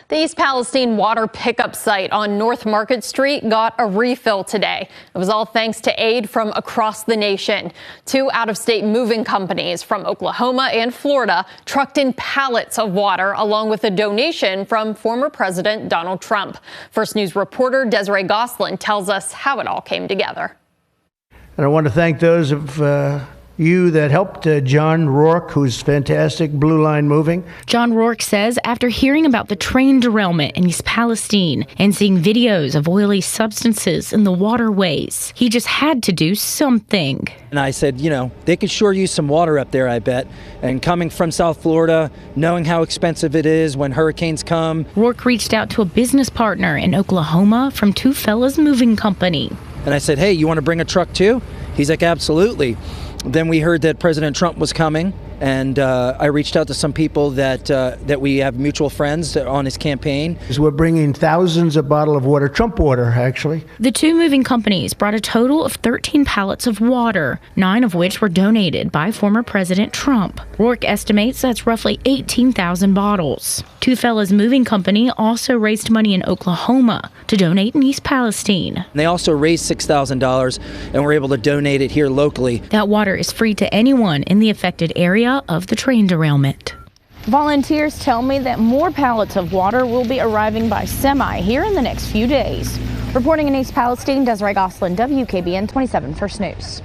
The East Palestine water pickup site on North Market Street got a refill today. It was all thanks to aid from across the nation. Two out-of-state moving companies from Oklahoma and Florida trucked in pallets of water along with a donation from former President Donald Trump. First News reporter Desiree Goslin tells us how it all came together. And I want to thank those of you that helped John Rourke, who's fantastic, Blue Line Moving. John Rourke says after hearing about the train derailment in East Palestine and seeing videos of oily substances in the waterways, he just had to do something. And I said, you know, they could sure use some water up there, I bet. And coming from South Florida, knowing how expensive it is when hurricanes come. Rourke reached out to a business partner in Oklahoma from Two Fellas Moving Company. And I said, hey, you want to bring a truck too? He's like, absolutely. Then we heard that President Trump was coming, and I reached out to some people that we have mutual friends on his campaign. We're bringing thousands of bottles of water, Trump water, actually. The two moving companies brought a total of 13 pallets of water, 9 of which were donated by former President Trump. Rourke estimates that's roughly 18,000 bottles. Two Fellas Moving Company also raised money in Oklahoma to donate in East Palestine. They also raised $6,000 and were able to donate it here locally. That water is free to anyone in the affected area of the train derailment. Volunteers tell me that more pallets of water will be arriving by semi here in the next few days. Reporting in East Palestine, Desiree Goslin, WKBN 27 First News.